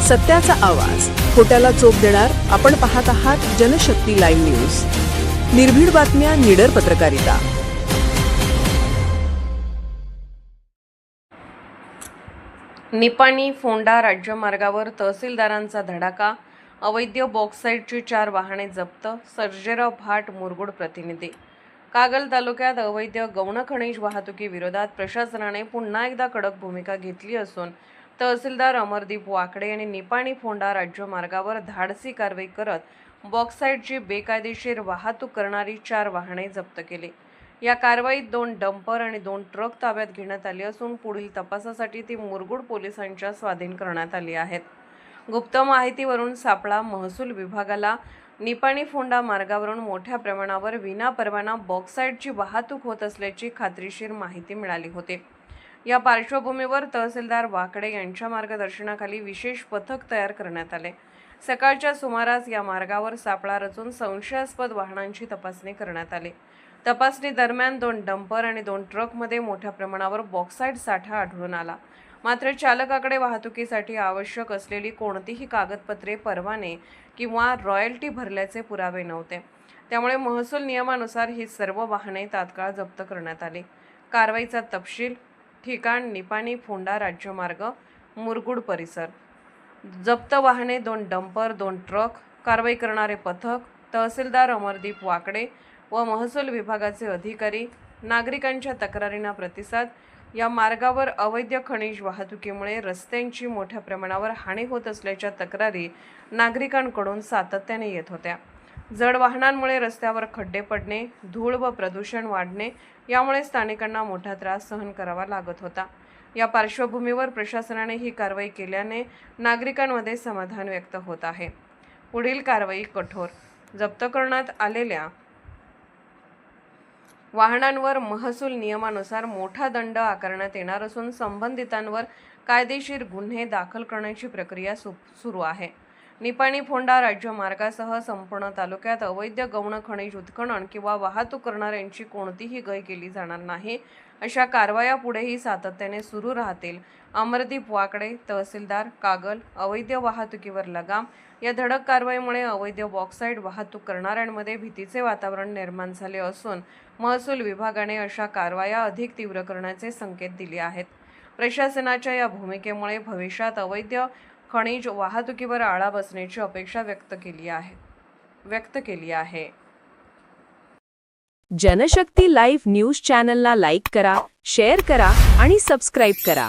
सत्याचा आवाज, खोट्याला चोप देणार. आपण पाहत आहात जनशक्ती लाईव्ह न्यूज. निर्भीड बातम्या, निडर पत्रकारिता. निपाणी फोंडा राज्यमार्गावर तहसीलदारांचा धडाका. अवैध बॉक्साईटची 4 वाहने जप्त. सर्जेराव भाट, मुरगुड प्रतिनिधी. कागल तालुक्यात अवैध गौण खनिज वाहतुकीविरोधात प्रशासनाने पुन्हा एकदा कडक भूमिका घेतली असून तहसीलदार अमरदीप वाकडे यांनी निपाणी फोंडा राज्यमार्गावर धाडसी कारवाई करत बॉक्साईटची बेकायदेशीर वाहतूक करणारी 4 वाहने जप्त केली. या कारवाईत 2 डंपर आणि 2 ट्रक ताब्यात घेण्यात आली असून पुढील तपासासाठी ती मुरगुड पोलिसांच्या स्वाधीन करण्यात आली आहेत. गुप्त माहितीवरून सापळा महसूल विभागाला निपाणी फोंडा मार्गावरून मोठ्या प्रमाणावर विनापरवाना बॉक्साईटची वाहतूक होत असल्याची खात्रीशीर माहिती मिळाली होती. या पार्श्वभूमीवर तहसीलदार वाकडे यांच्या मार्गदर्शनाखाली विशेष पथक तयार करण्यात आले. सकाळच्या सुमारास या मार्गावर सापळा रचून संशयास्पद वाहनांची तपासणी करण्यात आली. तपासणी दरम्यान 2 डंपर आणि 2 ट्रकमध्ये मोठ्या प्रमाणावर बॉक्साईट साठा आढळून आला. मात्र चालकाकडे वाहतुकीसाठी आवश्यक असलेली कोणतीही कागदपत्रे, परवाने किंवा रॉयल्टी भरल्याचे पुरावे नव्हते. त्यामुळे महसूल नियमानुसार ही सर्व वाहने तात्काळ जप्त करण्यात आली. कारवाईचा तपशील. ठिकाण निपाणी फोंडा राज्यमार्ग, मुरगुड परिसर. जप्त वाहने 2 डंपर, 2 ट्रक. कारवाई करणारे पथक तहसीलदार अमरदीप वाकडे व महसूल विभागाचे अधिकारी. नागरिकांच्या तक्रारींना प्रतिसाद. या मार्गावर अवैध खनिज वाहतुकीमुळे रस्त्यांची मोठ्या प्रमाणावर हानी होत असल्याच्या तक्रारी नागरिकांकडून सातत्याने येत होत्या. जड वाहनांमुळे रस्त्यावर खड्डे पडणे, धूळ व प्रदूषण वाढणे यामुळे स्थानिकांना मोठा त्रास सहन करावा लागत होता. या पार्श्वभूमीवर प्रशासनाने ही कारवाई केल्याने नागरिकांमध्ये समाधान व्यक्त होत आहे. पुढील कारवाई कठोर. जप्त करण्यात आलेल्या वाहनांवर महसूल नियमानुसार मोठा दंड आकारण्यात येणार असून संबंधितांवर कायदेशीर गुन्हे दाखल करण्याची प्रक्रिया सुरू आहे. निपाणी फोंडा राज्यमार्गासह संपूर्ण तालुक्यात अवैध गौण खनिज उत्खनन किंवा वाहतूक करणाऱ्यांची कोणतीही गय केली जाणार नाही, अशा कारवाया पुढेही सातत्याने सुरू राहतील. अमरदीप वाकडे, तहसीलदार, कागल. अवैध वाहतुकीवर लगाम. या धडक कारवाईमुळे अवैध बॉक्साईट वाहतूक करणाऱ्यांमध्ये भीतीचे वातावरण निर्माण झाले असून महसूल विभागाने अशा कारवाया अधिक तीव्र करण्याचे संकेत दिले आहेत. प्रशासनाच्या या भूमिकेमुळे भविष्यात अवैध खनिज वाहतुकीवर आळा बसण्याची अपेक्षा व्यक्त केली आहे. जनशक्ती लाईव्ह न्यूज चॅनलला लाईक करा, शेअर करा आणि सबस्क्राईब करा.